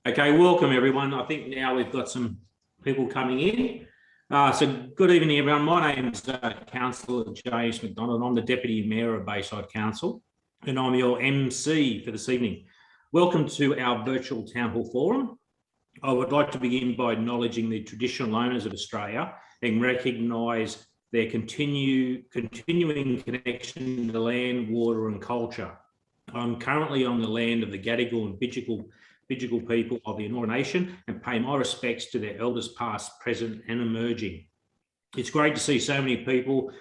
Okay, welcome everyone. I think now we've got some people coming in. So good evening everyone. My name is Councillor James MacDonald. I'm the Deputy Mayor of Bayside Council and I'm your MC for this evening. Welcome to our virtual Town Hall Forum. I would like to begin by acknowledging the traditional owners of Australia and recognise their continuing connection to land, water and culture. I'm currently on the land of the Gadigal and Bidjigal people of the Eora Nation and pay my respects to their elders past, present and emerging. It's great to see so many people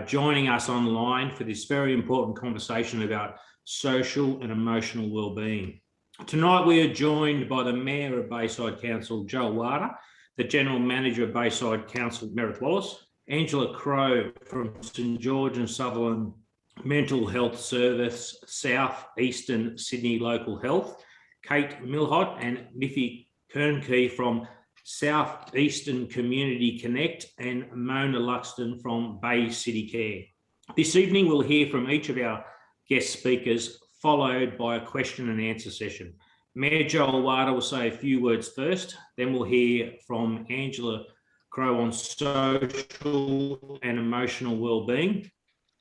joining us online for this very important conversation about social and emotional wellbeing. Tonight we are joined by the Mayor of Bayside Council, Joe Awada, the General Manager of Bayside Council, Meredith Wallace, Angela Crowe from St George and Sutherland Mental Health Service, South Eastern Sydney Local Health, Kate Milhot and Myfanwy Kernke from South Eastern Community Connect, and Mona Luxton from Bay City Care. This evening we'll hear from each of our guest speakers, followed by a question and answer session. Mayor Joe Awada will say a few words first, then we'll hear from Angela Crowe on social and emotional wellbeing.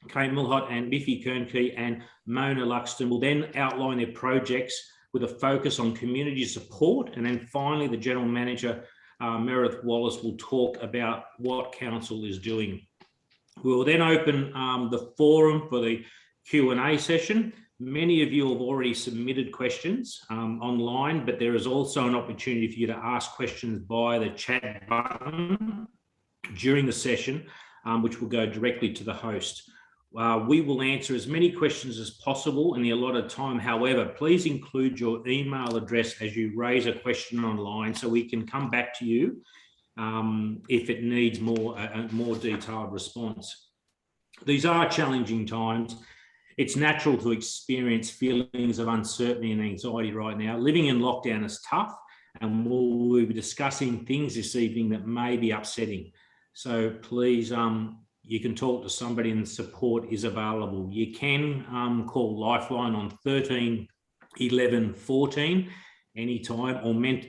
Kate Milhot and Myfanwy Kernke and Mona Luxton will then outline their projects with a focus on community support. And then finally, the General Manager, Meredith Wallace, will talk about what Council is doing. We'll then open the forum for the Q&A session. Many of you have already submitted questions online, but there is also an opportunity for you to ask questions via the chat button during the session, which will go directly to the host. We will answer as many questions as possible in the allotted time. However, please include your email address as you raise a question online so we can come back to you if it needs a more detailed response. These are challenging times. It's natural to experience feelings of uncertainty and anxiety right now. Living in lockdown is tough, and we'll be discussing things this evening that may be upsetting. So please, you can talk to somebody and support is available. You can call Lifeline on 13 11 14 anytime,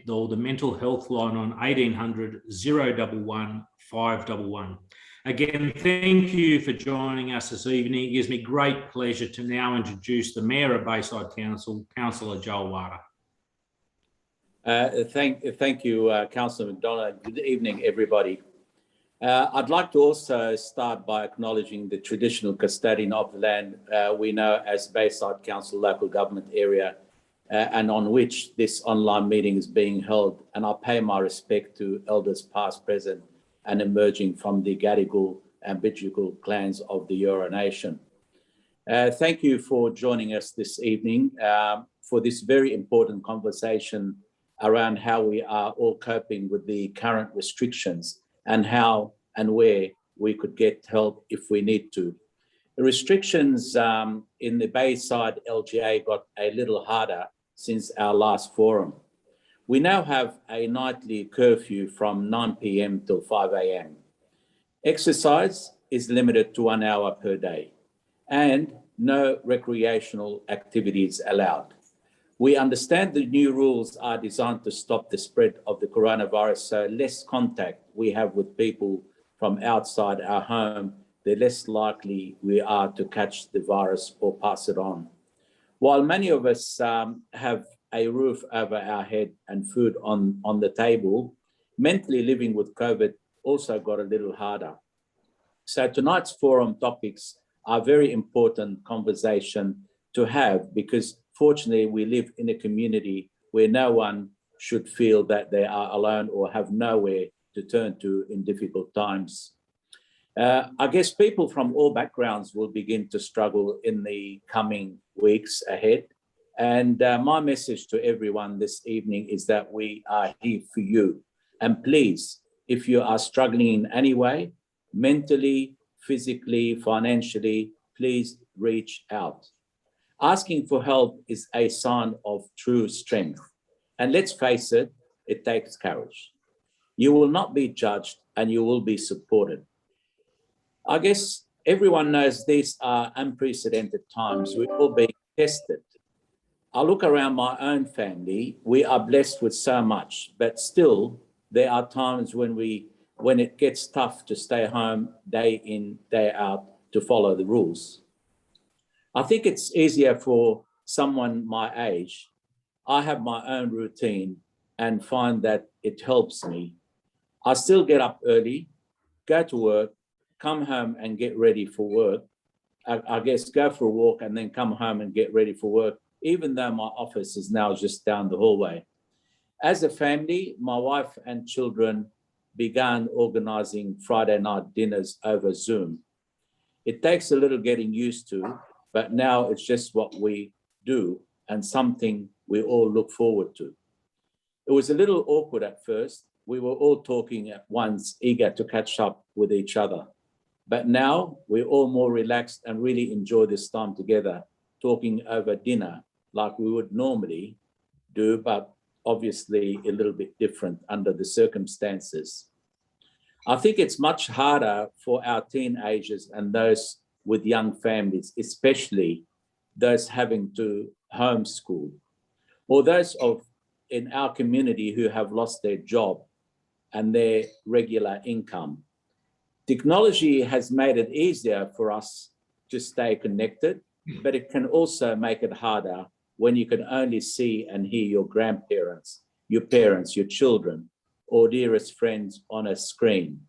or the mental health line on 1800 011 511. Again, thank you for joining us this evening. It gives me great pleasure to now introduce the Mayor of Bayside Council, Councillor Joe Awada. Thank you, Councillor MacDonald. Good evening, everybody. I'd like to also start by acknowledging the traditional custodian of the land we know as Bayside Council local government area and on which this online meeting is being held. And I pay my respect to elders past, present and emerging from the Gadigal and Bidjigal clans of the Eora Nation. Thank you for joining us this evening for this very important conversation around how we are all coping with the current restrictions and how and where we could get help if we need to. The restrictions in the Bayside LGA got a little harder since our last forum. We now have a nightly curfew from 9 p.m. till 5 a.m. Exercise is limited to 1 hour per day and no recreational activities allowed. We understand the new rules are designed to stop the spread of the coronavirus, so less contact we have with people from outside our home, the less likely we are to catch the virus or pass it on. While many of us have a roof over our head and food on the table, mentally living with COVID also got a little harder. So tonight's forum topics are very important conversation to have because fortunately, we live in a community where no one should feel that they are alone or have nowhere to turn to in difficult times. I guess people from all backgrounds will begin to struggle in the coming weeks ahead. And my message to everyone this evening is that we are here for you. And please, if you are struggling in any way, mentally, physically, financially, please reach out. Asking for help is a sign of true strength. And let's face it, it takes courage. You will not be judged and you will be supported. I guess everyone knows these are unprecedented times. We're all being tested. I look around my own family, we are blessed with so much, but still there are times when it gets tough to stay home day in, day out to follow the rules. I think it's easier for someone my age. I have my own routine and find that it helps me. I still get up early, go to work, come home and get ready for work. I guess go for a walk and then come home and get ready for work, even though my office is now just down the hallway. As a family, my wife and children began organizing Friday night dinners over Zoom. It takes a little getting used to, but now it's just what we do and something we all look forward to. It was a little awkward at first. We were all talking at once, eager to catch up with each other. But now we're all more relaxed and really enjoy this time together, talking over dinner like we would normally do, but obviously a little bit different under the circumstances. I think it's much harder for our teenagers and those with young families, especially those having to homeschool, or those in our community who have lost their job and their regular income. Technology has made it easier for us to stay connected, but it can also make it harder when you can only see and hear your grandparents, your parents, your children, or dearest friends on a screen.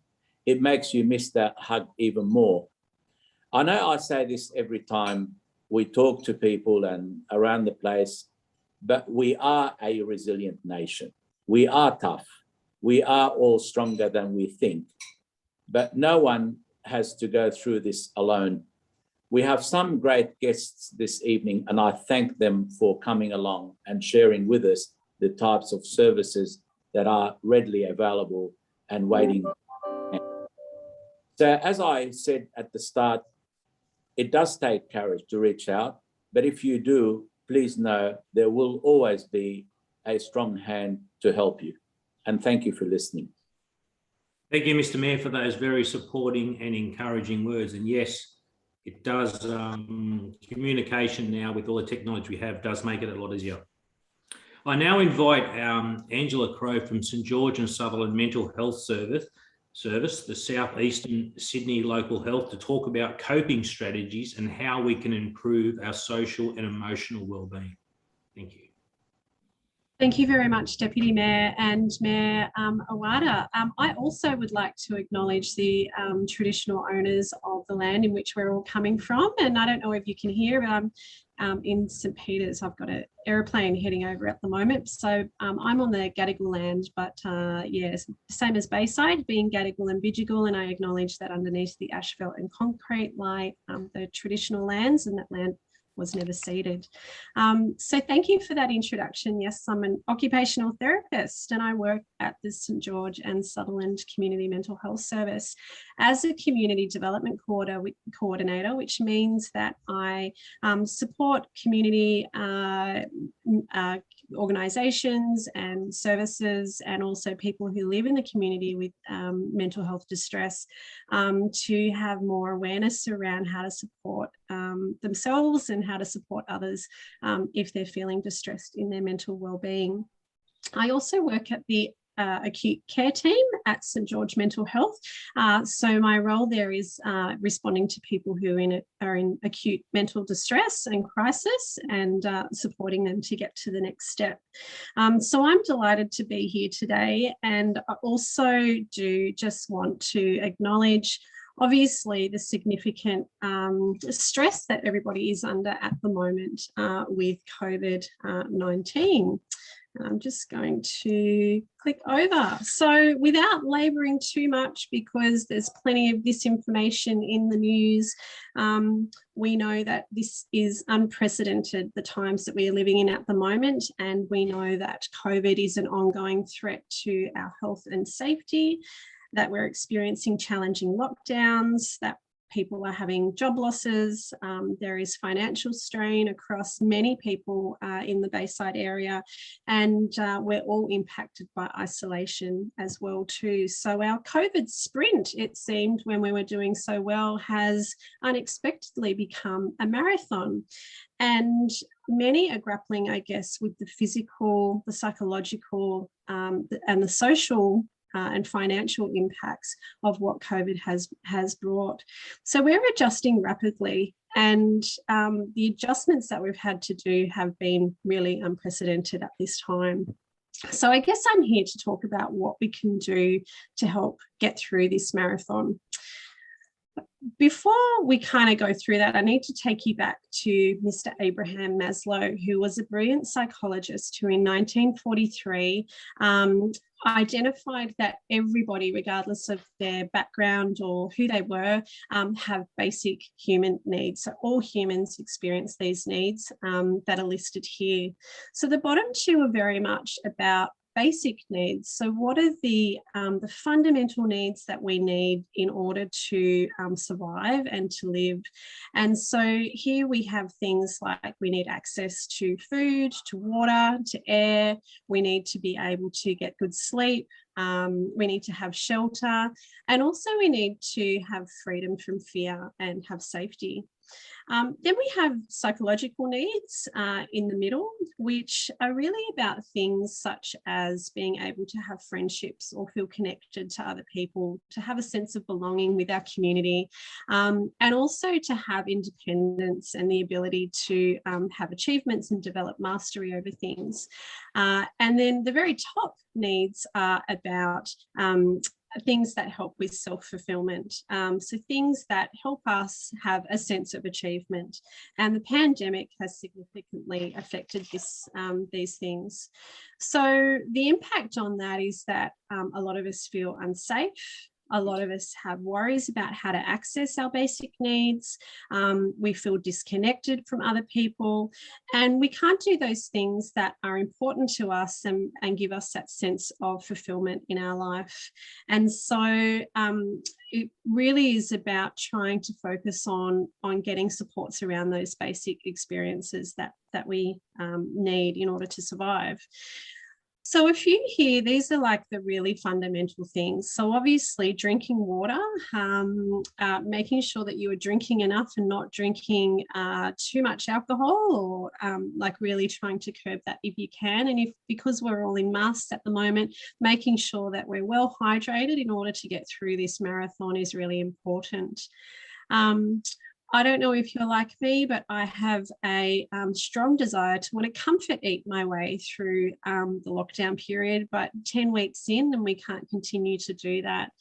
It makes you miss that hug even more. I know I say this every time we talk to people and around the place, but we are a resilient nation. We are tough. We are all stronger than we think. But no one has to go through this alone. We have some great guests this evening, and I thank them for coming along and sharing with us the types of services that are readily available and waiting. So as I said at the start, it does take courage to reach out, but if you do, please know there will always be a strong hand to help you. And thank you for listening. Thank you, Mr. Mayor, for those very supporting and encouraging words. And yes, it does, communication now with all the technology we have does make it a lot easier. I now invite Angela Crowe from St George and Sutherland Mental Health Service, the South Eastern Sydney Local Health, to talk about coping strategies and how we can improve our social and emotional wellbeing. Thank you. Thank you very much, Deputy Mayor and Mayor Awada. I also would like to acknowledge the traditional owners of the land in which we're all coming from. And I don't know if you can hear, in St Peters, I've got an aeroplane heading over at the moment. So I'm on the Gadigal land, but yes, same as Bayside, being Gadigal and Bidjigal, and I acknowledge that underneath the asphalt and concrete lie the traditional lands, and that land was never ceded. So thank you for that introduction. Yes, I'm an occupational therapist and I work at the St George and Sutherland Community Mental Health Service as a community development coordinator, which means that I support community organisations and services, and also people who live in the community with mental health distress, to have more awareness around how to support themselves and how to support others if they're feeling distressed in their mental wellbeing. I also work at the acute care team at St George Mental Health. So my role there is responding to people who are in acute mental distress and crisis, and supporting them to get to the next step. So I'm delighted to be here today, and I also do just want to acknowledge obviously the significant stress that everybody is under at the moment with COVID-19. I'm just going to click over. So without labouring too much, because there's plenty of this information in the news, we know that this is unprecedented, the times that we are living in at the moment, and we know that COVID is an ongoing threat to our health and safety, that we're experiencing challenging lockdowns, that people are having job losses. There is financial strain across many people in the Bayside area, and we're all impacted by isolation as well too. So our COVID sprint, it seemed, when we were doing so well, has unexpectedly become a marathon. And many are grappling, I guess, with the physical, the psychological, and the social and financial impacts of what COVID has brought. So we're adjusting rapidly, and the adjustments that we've had to do have been really unprecedented at this time. So I guess I'm here to talk about what we can do to help get through this marathon. Before we kind of go through that, I need to take you back to Mr. Abraham Maslow, who was a brilliant psychologist who in 1943 identified that everybody, regardless of their background or who they were, have basic human needs. So all humans experience these needs that are listed here. So the bottom two are very much about basic needs. So what are the fundamental needs that we need in order to survive and to live? And so here we have things like we need access to food, to water, to air. We need to be able to get good sleep. We need to have shelter, and also we need to have freedom from fear and have safety. Then we have psychological needs in the middle, which are really about things such as being able to have friendships or feel connected to other people, to have a sense of belonging with our community, and also to have independence and the ability to have achievements and develop mastery over things. And then the very top needs are about things that help with self-fulfillment. So things that help us have a sense of achievement. And the pandemic has significantly affected these things. So the impact on that is that a lot of us feel unsafe. A lot of us have worries about how to access our basic needs. We feel disconnected from other people, and we can't do those things that are important to us and give us that sense of fulfillment in our life. And so it really is about trying to focus on getting supports around those basic experiences that we need in order to survive. So a few here, these are like the really fundamental things. So obviously drinking water, making sure that you are drinking enough and not drinking too much alcohol, or like really trying to curb that if you can. And because we're all in masks at the moment, making sure that we're well hydrated in order to get through this marathon is really important. I don't know if you're like me, but I have a strong desire to want to comfort eat my way through the lockdown period, but 10 weeks in and we can't continue to do that.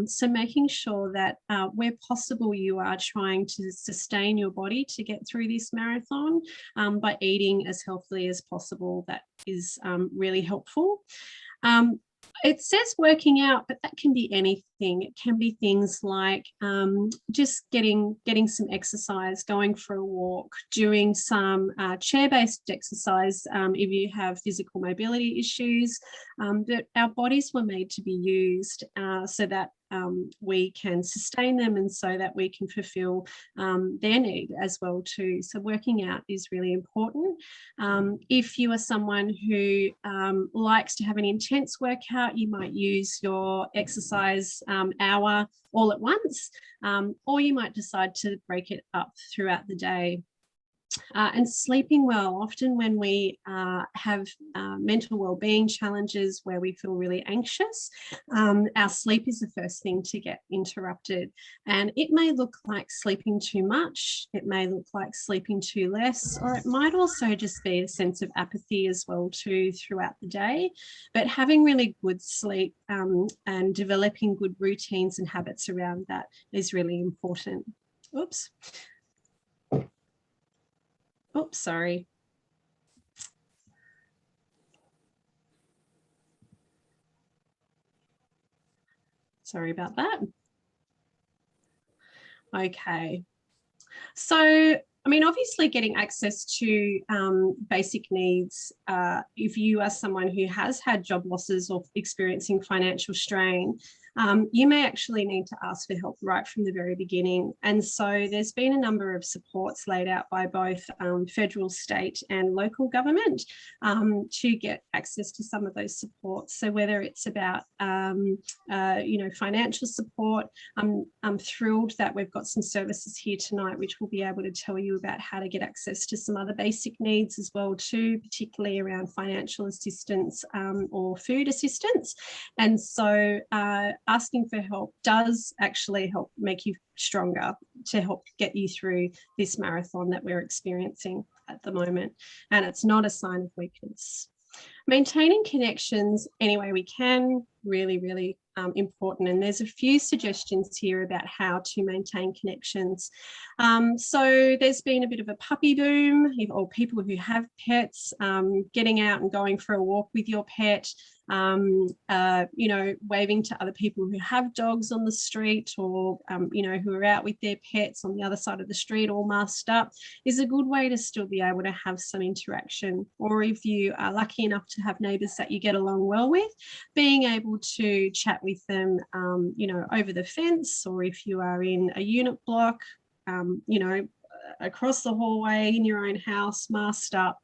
So making sure that where possible you are trying to sustain your body to get through this marathon by eating as healthily as possible, that is really helpful. It says working out, but that can be anything. It can be things like just getting some exercise, going for a walk, doing some chair-based exercise if you have physical mobility issues. But our bodies were made to be used so that we can sustain them and so that we can fulfill their need as well too. So working out is really important. If you are someone who likes to have an intense workout, you might use your exercise hour all at once, or you might decide to break it up throughout the day. And sleeping well. Often when we have mental well-being challenges where we feel really anxious, our sleep is the first thing to get interrupted. And it may look like sleeping too much, it may look like sleeping too less, or it might also just be a sense of apathy as well too throughout the day. But having really good sleep and developing good routines and habits around that is really important. Oops. Oops, sorry. Sorry about that. Okay. So, I mean, obviously getting access to basic needs, if you are someone who has had job losses or experiencing financial strain, you may actually need to ask for help right from the very beginning. And so there's been a number of supports laid out by both federal, state and local government to get access to some of those supports. So whether it's about, financial support, I'm thrilled that we've got some services here tonight which will be able to tell you about how to get access to some other basic needs as well too, particularly around financial assistance or food assistance. And so asking for help does actually help make you stronger to help get you through this marathon that we're experiencing at the moment. And it's not a sign of weakness. Maintaining connections any way we can, really, really important. And there's a few suggestions here about how to maintain connections. So there's been a bit of a puppy boom, or people who have pets, getting out and going for a walk with your pet, waving to other people who have dogs on the street, or, who are out with their pets on the other side of the street all masked up, is a good way to still be able to have some interaction. Or if you are lucky enough to have neighbours that you get along well with, being able to chat with them, over the fence, or if you are in a unit block, across the hallway in your own house, masked up,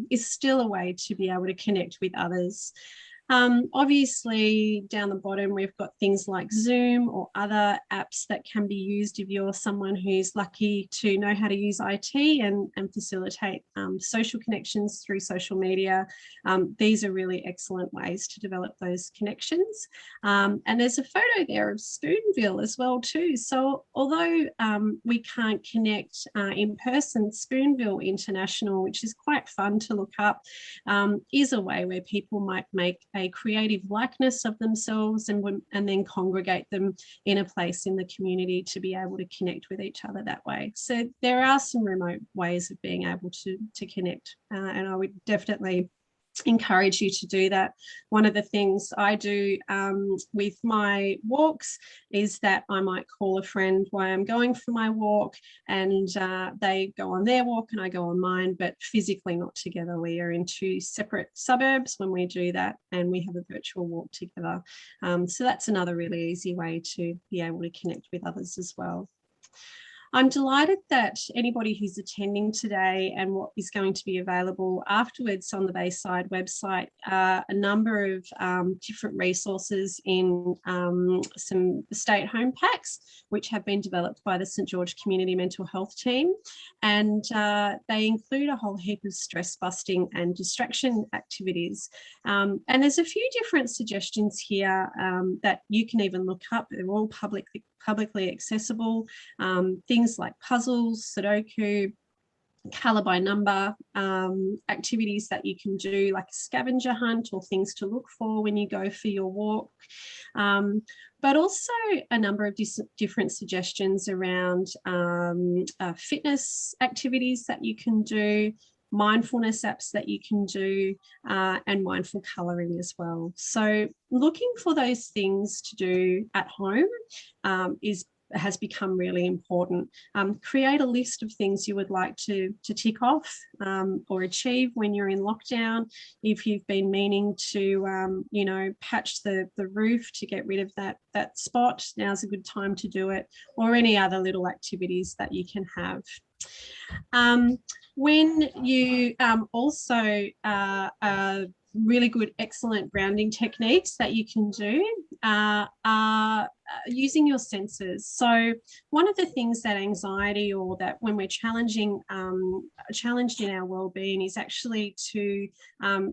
is still a way to be able to connect with others. Obviously, down the bottom, we've got things like Zoom or other apps that can be used if you're someone who's lucky to know how to use IT and facilitate social connections through social media. These are really excellent ways to develop those connections. And there's a photo there of Spoonville as well too. So although we can't connect in person, Spoonville International, which is quite fun to look up, is a way where people might make a creative likeness of themselves and then congregate them in a place in the community to be able to connect with each other that way. So there are some remote ways of being able to connect, and I would definitely encourage you to do that. One of the things I do with my walks is that I might call a friend while I'm going for my walk, and they go on their walk and I go on mine, but physically not together. We are in two separate suburbs when we do that, and we have a virtual walk together. So that's another really easy way to be able to connect with others as well. I'm delighted that anybody who's attending today and what is going to be available afterwards on the Bayside website, a number of different resources in some state home packs, which have been developed by the St George Community Mental Health Team. And they include a whole heap of stress busting and distraction activities. And there's a few different suggestions here that you can even look up. They're all publicly accessible. Things like puzzles, Sudoku, colour by number, activities that you can do like a scavenger hunt or things to look for when you go for your walk. But also a number of different suggestions around fitness activities that you can do, mindfulness apps that you can do, and mindful colouring as well. So looking for those things to do at home has become really important. Create a list of things you would like to tick off or achieve when you're in lockdown. If you've been meaning to, patch the roof to get rid of that spot, now's a good time to do it, or any other little activities that you can have. When you also really good, excellent grounding techniques that you can do are using your senses. So one of the things that anxiety, or that when we're challenged in our well-being, is actually to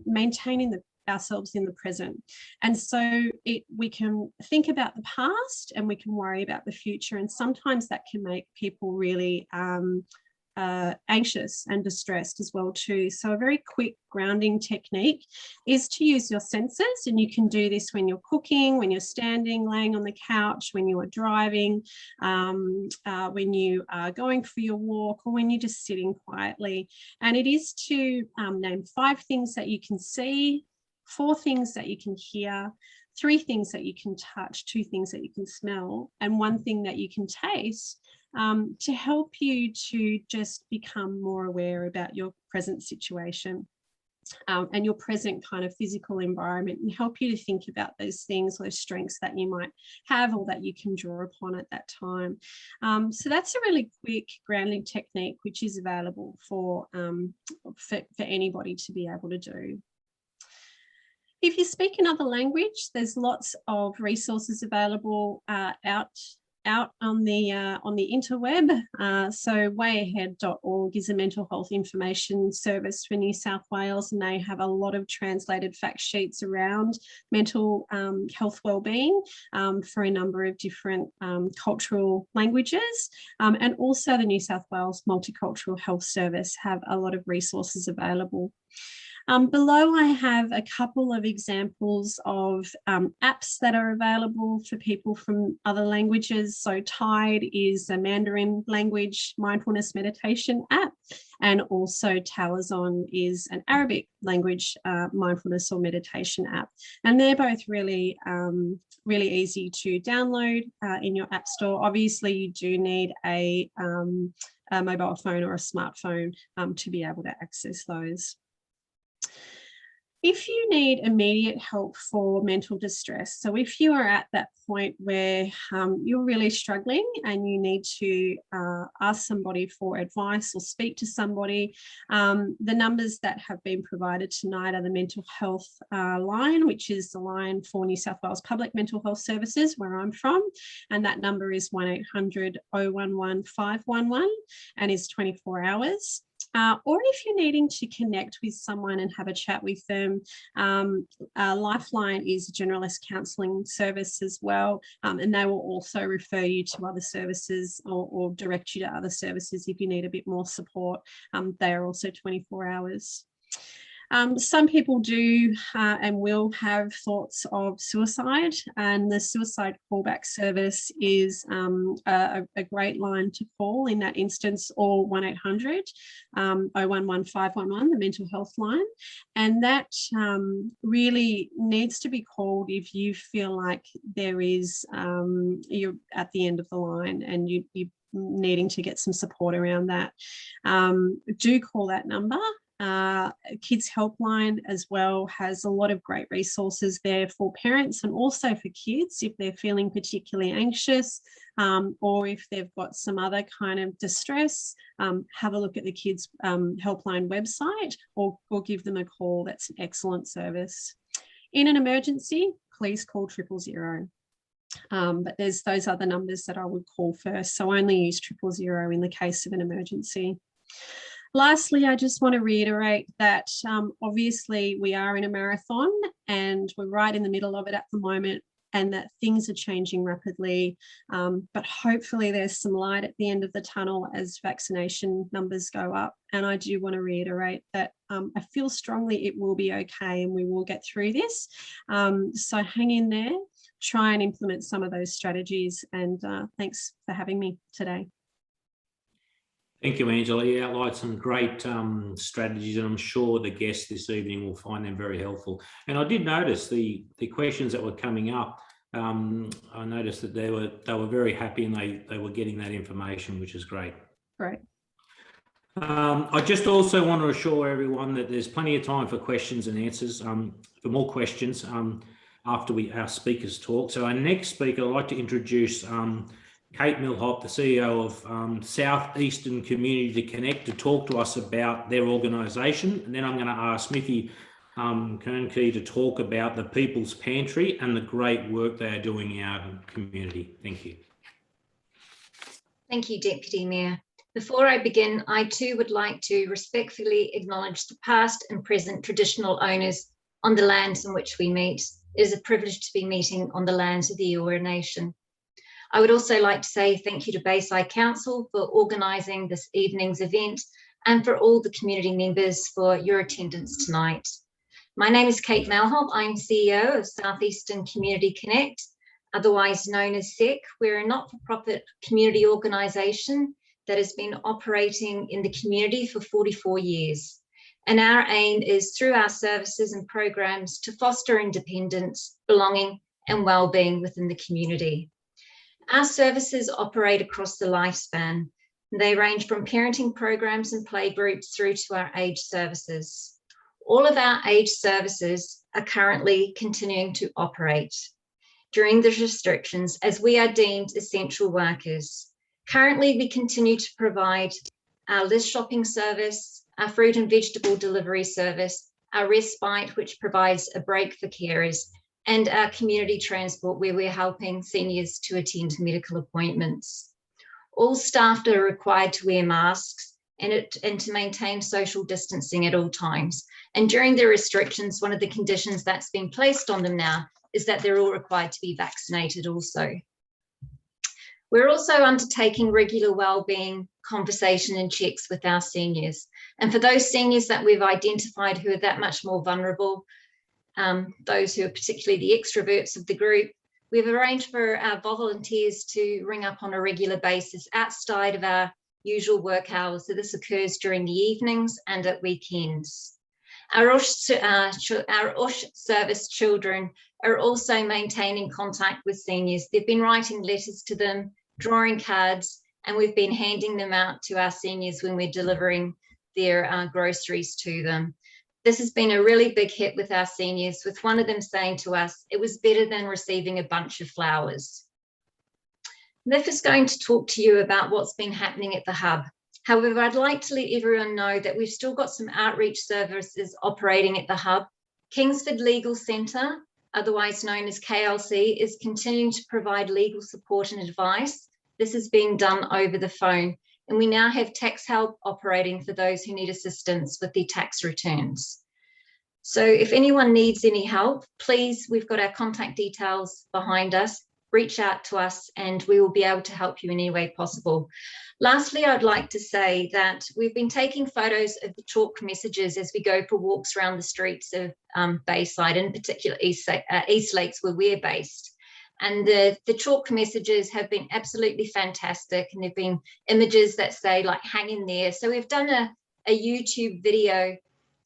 maintaining ourselves in the present. And so we can think about the past and we can worry about the future, and sometimes that can make people really anxious and distressed as well too. So a very quick grounding technique is to use your senses, and you can do this when you're cooking, when you're standing, laying on the couch, when you are driving, when you are going for your walk, or when you're just sitting quietly. And it is to name 5 things that you can see, 4 things that you can hear, 3 things that you can touch, 2 things that you can smell, and 1 thing that you can taste, to help you to just become more aware about your present situation. and your present kind of physical environment, and help you to think about those things, those strengths that you might have or that you can draw upon at that time. So that's a really quick grounding technique which is available for anybody to be able to do. If you speak another language, there's lots of resources available out on the interweb. So wayahead.org is a mental health information service for New South Wales, and they have a lot of translated fact sheets around mental health wellbeing for a number of different cultural languages. And also the New South Wales Multicultural Health Service have a lot of resources available. Below I have a couple of examples of apps that are available for people from other languages. So Tide is a Mandarin language mindfulness meditation app, and also Tawazon is an Arabic language mindfulness or meditation app. And they're both really, really easy to download in your app store. Obviously, you do need a mobile phone or a smartphone to be able to access those. If you need immediate help for mental distress, so if you are at that point where you're really struggling and you need to ask somebody for advice or speak to somebody, the numbers that have been provided tonight are the mental health line, which is the line for New South Wales Public Mental Health Services, where I'm from, and that number is 1800 011 511 and is 24 hours. Or if you're needing to connect with someone and have a chat with them, Lifeline is a generalist counselling service as well, and they will also refer you to other services or direct you to other services if you need a bit more support. They are also 24 hours. Some people do and will have thoughts of suicide, and the suicide callback service is a great line to call in that instance, or 1800 011 511, the mental health line. And that really needs to be called if you feel like there is, you're at the end of the line and you're needing to get some support around that. Do call that number. Kids Helpline as well has a lot of great resources there for parents and also for kids if they're feeling particularly anxious, or if they've got some other kind of distress. Have a look at the Kids Helpline website or give them a call. That's an excellent service. In an emergency, please call 000. But there's those other numbers that I would call first, so only use 000 in the case of an emergency. Lastly, I just want to reiterate that obviously we are in a marathon and we're right in the middle of it at the moment, and that things are changing rapidly, but hopefully there's some light at the end of the tunnel as vaccination numbers go up. And I do want to reiterate that I feel strongly it will be okay and we will get through this. So hang in there, try and implement some of those strategies, and thanks for having me today. Thank you, Angela. You outlined some great strategies, and I'm sure the guests this evening will find them very helpful. And I did notice the questions that were coming up. I noticed that they were very happy and they were getting that information, which is great. Great. I just also want to assure everyone that there's plenty of time for questions and answers, for more questions after our speakers talk. So our next speaker, I'd like to introduce Kate Millhop, the CEO of Southeastern Community to Connect, to talk to us about their organisation. And then I'm going to ask Smithy Kernke to talk about the People's Pantry and the great work they are doing in our community. Thank you. Thank you, Deputy Mayor. Before I begin, I too would like to respectfully acknowledge the past and present traditional owners on the lands in which we meet. It is a privilege to be meeting on the lands of the Eora Nation. I would also like to say thank you to Bayside Council for organising this evening's event and for all the community members for your attendance tonight. My name is Kate Millhop. I'm CEO of Southeastern Community Connect, otherwise known as SEC. We're a not-for-profit community organisation that has been operating in the community for 44 years. And our aim is, through our services and programs, to foster independence, belonging and wellbeing within the community. Our services operate across the lifespan. They range from parenting programs and playgroups through to our age services. All of our aged services are currently continuing to operate during the restrictions as we are deemed essential workers. Currently, we continue to provide our list shopping service, our fruit and vegetable delivery service, our respite, which provides a break for carers, and our community transport, where we're helping seniors to attend medical appointments. All staff are required to wear masks and to maintain social distancing at all times. And during the restrictions, one of the conditions that's been placed on them now is that they're all required to be vaccinated also. We're also undertaking regular wellbeing conversation and checks with our seniors. And for those seniors that we've identified who are that much more vulnerable, those who are particularly the extroverts of the group, we've arranged for our volunteers to ring up on a regular basis outside of our usual work hours. So this occurs during the evenings and at weekends. Our USH service children are also maintaining contact with seniors. They've been writing letters to them, drawing cards, and we've been handing them out to our seniors when we're delivering their groceries to them. This has been a really big hit with our seniors, with one of them saying to us, it was better than receiving a bunch of flowers. Myf is going to talk to you about what's been happening at the hub. However, I'd like to let everyone know that we've still got some outreach services operating at the hub. Kingsford Legal Centre, otherwise known as KLC, is continuing to provide legal support and advice. This is being done over the phone. And we now have tax help operating for those who need assistance with their tax returns. So if anyone needs any help, please, we've got our contact details behind us. Reach out to us and we will be able to help you in any way possible. Lastly, I'd like to say that we've been taking photos of the chalk messages as we go for walks around the streets of Bayside, in particular East Lakes, where we're based. And the chalk messages have been absolutely fantastic, and there've been images that say like hang in there. So we've done a YouTube video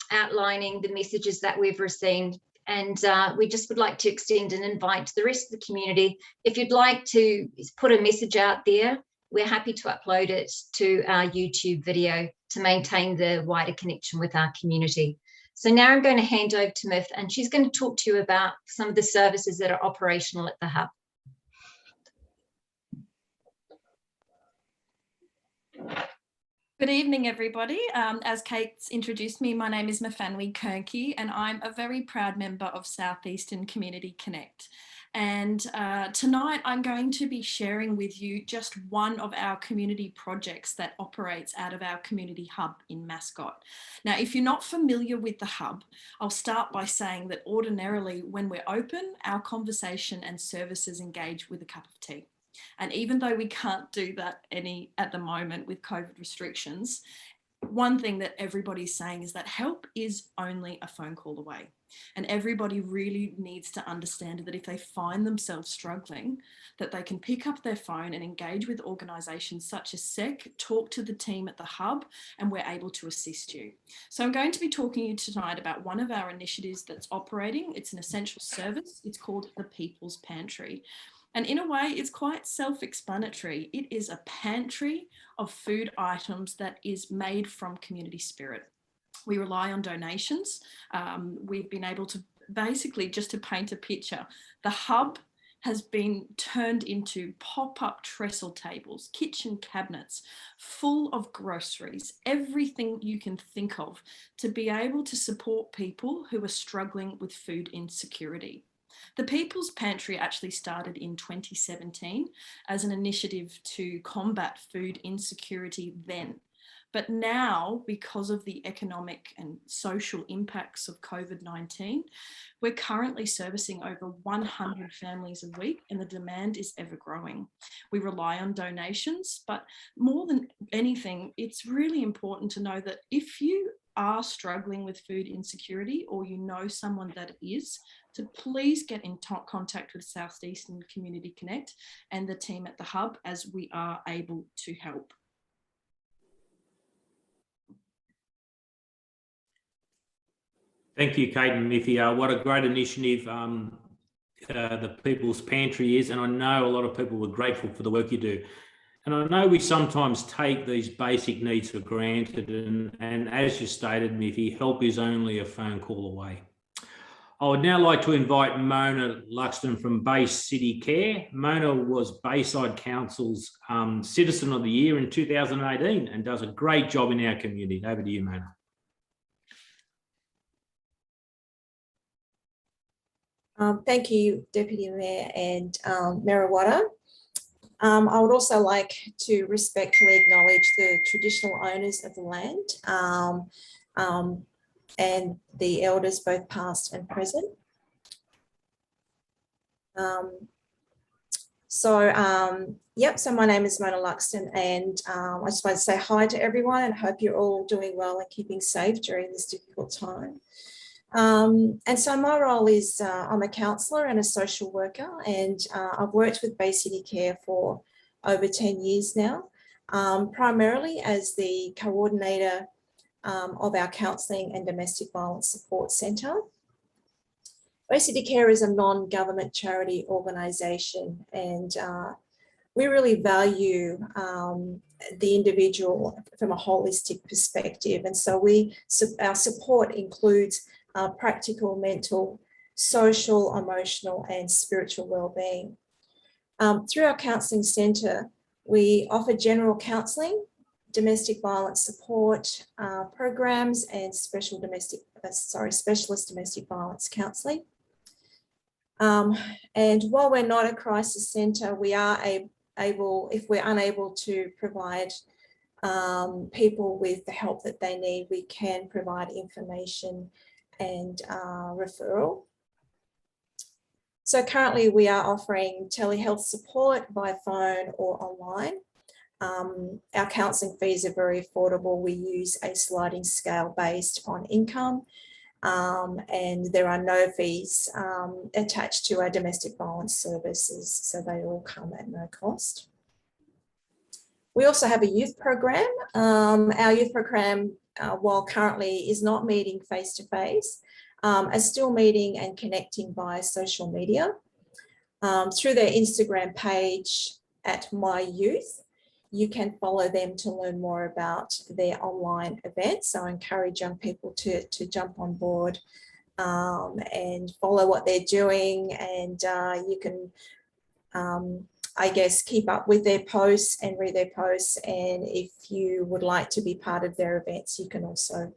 outlining the messages that we've received, and we just would like to extend an invite to the rest of the community. If you'd like to put a message out there, we're happy to upload it to our YouTube video to maintain the wider connection with our community. So now I'm going to hand over to Myf, and she's going to talk to you about some of the services that are operational at the hub. Good evening, everybody. As Kate's introduced me, my name is Myfanwy Kernke, and I'm a very proud member of Southeastern Community Connect. And tonight I'm going to be sharing with you just one of our community projects that operates out of our community hub in Mascot. Now, if you're not familiar with the hub, I'll start by saying that ordinarily when we're open, our conversation and services engage with a cup of tea. And even though we can't do that at the moment with COVID restrictions, one thing that everybody's saying is that help is only a phone call away. And everybody really needs to understand that if they find themselves struggling, that they can pick up their phone and engage with organisations such as SEC, talk to the team at the hub, and we're able to assist you. So I'm going to be talking to you tonight about one of our initiatives that's operating. It's an essential service. It's called the People's Pantry. And in a way, it's quite self-explanatory. It is a pantry of food items that is made from community spirit. We rely on donations. We've been able to basically, just to paint a picture, the hub has been turned into pop-up trestle tables, kitchen cabinets, full of groceries, everything you can think of to be able to support people who are struggling with food insecurity. The People's Pantry actually started in 2017 as an initiative to combat food insecurity then. But now, because of the economic and social impacts of COVID-19, we're currently servicing over 100 families a week, and the demand is ever growing. We rely on donations, but more than anything, it's really important to know that if you are struggling with food insecurity or you know someone that is, to please get in contact with Southeastern Community Connect and the team at the hub, as we are able to help. Thank you, Kate and Myfi. What a great initiative the People's Pantry is, and I know a lot of people were grateful for the work you do. And I know we sometimes take these basic needs for granted, and as you stated, Miffy, help is only a phone call away. I would now like to invite Mona Luxton from Bay City Care. Mona was Bayside Council's Citizen of the Year in 2018 and does a great job in our community. Over to you, Mona. Thank you, Deputy Mayor and Mayor Awada. I would also like to respectfully acknowledge the traditional owners of the land and the elders, both past and present. So my name is Mona Luxton, and I just want to say hi to everyone and hope you're all doing well and keeping safe during this difficult time. And so my role is I'm a counsellor and a social worker, and I've worked with Bay City Care for over 10 years now, primarily as the coordinator of our counselling and domestic violence support centre. Bay City Care is a non-government charity organisation, and we really value the individual from a holistic perspective. And so our support includes practical, mental, social, emotional and spiritual wellbeing. Through our counselling centre, we offer general counselling, domestic violence support programs and specialist domestic violence counselling. And while we're not a crisis centre, we are able, if we're unable to provide people with the help that they need, we can provide information and referral. So currently we are offering telehealth support by phone or online. Our counselling fees are very affordable. We use a sliding scale based on income, and there are no fees attached to our domestic violence services, so they all come at no cost. We also have a youth program. Our youth program, while currently is not meeting face-to-face, are still meeting and connecting via social media. Through their Instagram page at My Youth, you can follow them to learn more about their online events. So I encourage young people to jump on board and follow what they're doing, and you can I guess, keep up with their posts and read their posts. And if you would like to be part of their events, you can also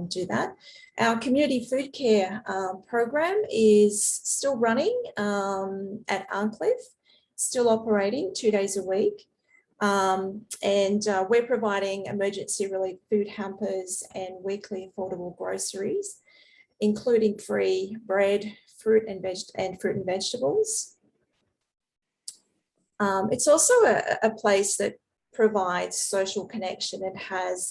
do that. Our community food care program is still running at Arncliffe, still operating 2 days a week. And we're providing emergency relief food hampers and weekly affordable groceries, including free bread, fruit and vegetables. It's also a place that provides social connection and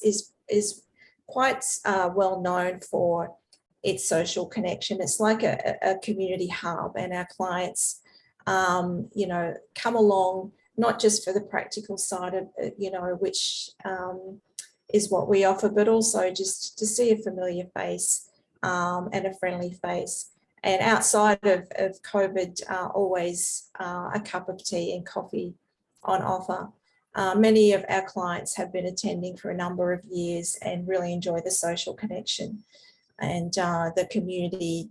is quite well known for its social connection. It's like a community hub, and our clients, come along not just for the practical side of which is what we offer, but also just to see a familiar face and a friendly face. And outside of COVID, always a cup of tea and coffee on offer. Many of our clients have been attending for a number of years and really enjoy the social connection and the community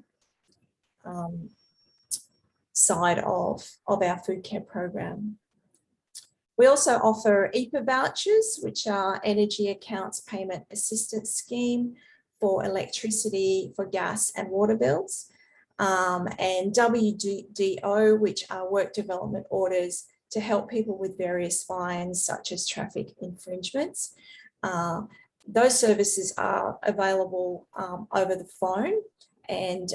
side of our food care program. We also offer EPA vouchers, which are Energy Accounts Payment Assistance Scheme for electricity, for gas and water bills. And WDO, which are work development orders to help people with various fines such as traffic infringements. Those services are available over the phone, and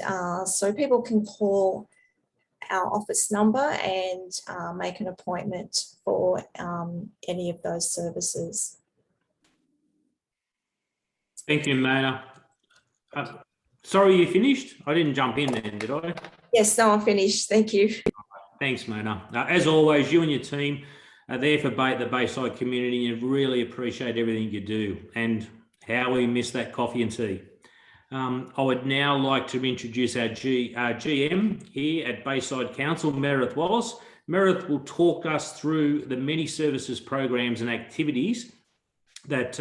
so people can call our office number and make an appointment for any of those services. Thank you, Mona. Sorry, you finished? I didn't jump in then, did I? Yes, no, I'm finished. Thank you. Thanks, Mona. As always, you and your team are there for the Bayside community, and really appreciate everything you do, and how we miss that coffee and tea. I would now like to introduce our GM here at Bayside Council, Meredith Wallace. Meredith will talk us through the many services, programs and activities that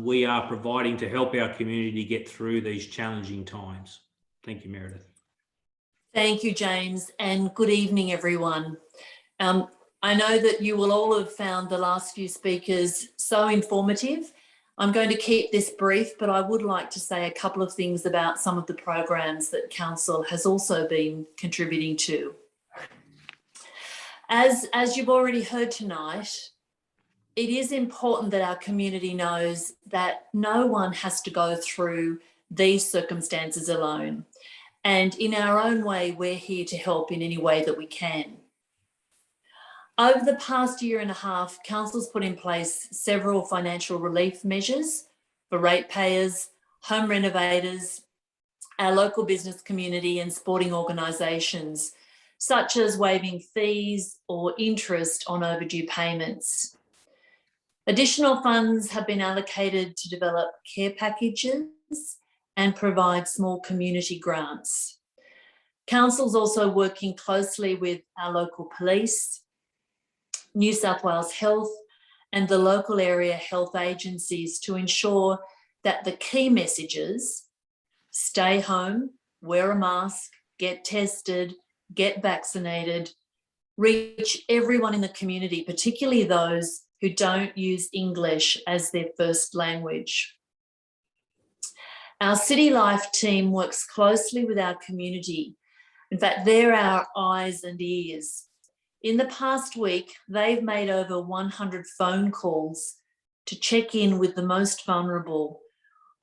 we are providing to help our community get through these challenging times. Thank you, Meredith. Thank you, James, and good evening, everyone. I know that you will all have found the last few speakers so informative. I'm going to keep this brief, but I would like to say a couple of things about some of the programs that Council has also been contributing to. As you've already heard tonight, it is important that our community knows that no one has to go through these circumstances alone. And in our own way, we're here to help in any way that we can. Over the past year and a half, Council's put in place several financial relief measures for ratepayers, home renovators, our local business community and sporting organisations, such as waiving fees or interest on overdue payments. Additional funds have been allocated to develop care packages and provide small community grants. Council's also working closely with our local police, New South Wales Health and the local area health agencies to ensure that the key messages, stay home, wear a mask, get tested, get vaccinated, reach everyone in the community, particularly those who don't use English as their first language. Our City Life team works closely with our community. In fact, they're our eyes and ears. In the past week, they've made over 100 phone calls to check in with the most vulnerable,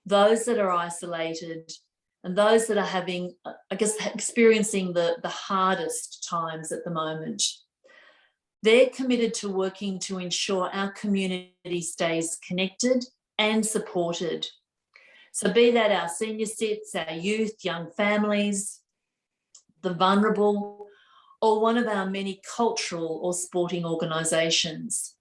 those that are isolated, and those that are having, experiencing the hardest times at the moment. They're committed to working to ensure our community stays connected and supported. So be that our senior cits, our youth, young families, the vulnerable, or one of our many cultural or sporting organisations.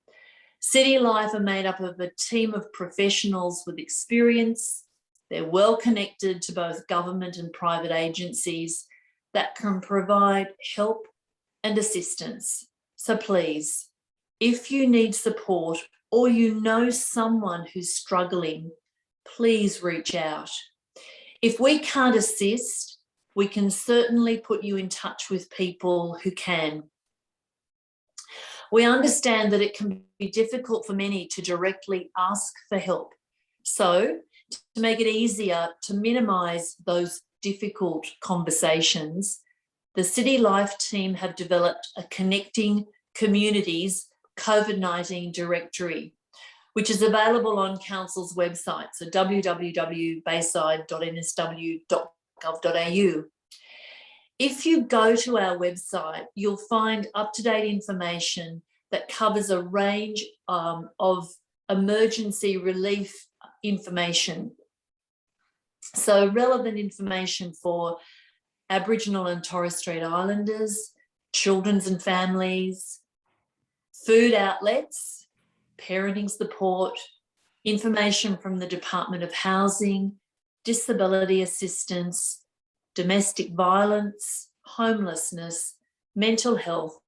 City Life are made up of a team of professionals with experience. They're well connected to both government and private agencies that can provide help and assistance. So please, if you need support or you know someone who's struggling, please reach out. If we can't assist, we can certainly put you in touch with people who can. We understand that it can be difficult for many to directly ask for help. So to make it easier to minimise those difficult conversations, the City Life team have developed a Connecting Communities COVID-19 directory, which is available on Council's website, so www.bayside.nsw.gov.au. If you go to our website, you'll find up-to-date information that covers a range of emergency relief information. So relevant information for Aboriginal and Torres Strait Islanders, children's and families, food outlets, parenting support, information from the Department of Housing, disability assistance, domestic violence, homelessness, mental health,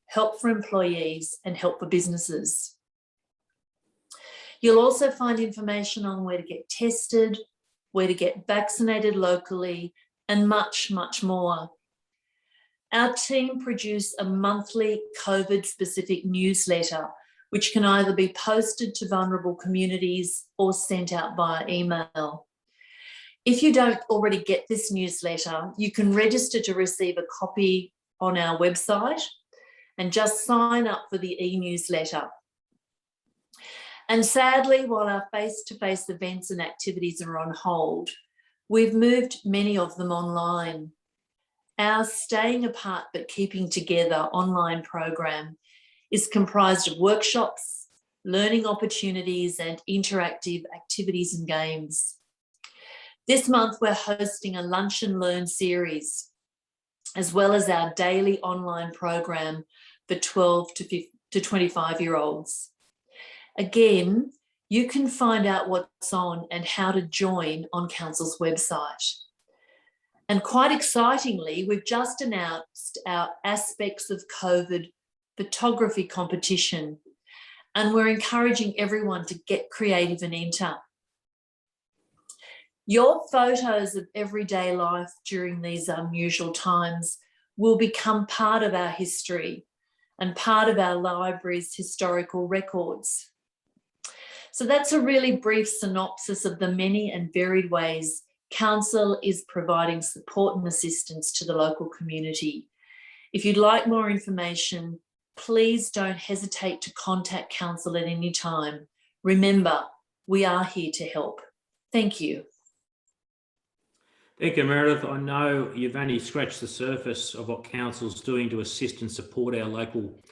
help for employees and help for businesses. You'll also find information on where to get tested, where to get vaccinated locally, and much, much more. Our team produce a monthly COVID-specific newsletter, which can either be posted to vulnerable communities or sent out via email. If you don't already get this newsletter, you can register to receive a copy on our website and just sign up for the e-newsletter. And sadly, while our face-to-face events and activities are on hold, we've moved many of them online. Our Staying Apart but Keeping Together online program is comprised of workshops, learning opportunities and interactive activities and games. This month, we're hosting a Lunch and Learn series, as well as our daily online program for 12 to 25-year-olds. Again, you can find out what's on and how to join on Council's website. And quite excitingly, we've just announced our Aspects of COVID photography competition, and we're encouraging everyone to get creative and enter. Your photos of everyday life during these unusual times will become part of our history and part of our library's historical records. So that's a really brief synopsis of the many and varied ways Council is providing support and assistance to the local community. If you'd like more information, please don't hesitate to contact Council at any time. Remember, we are here to help. Thank you. Thank you, Meredith. I know you've only scratched the surface of what Council's doing to assist and support our local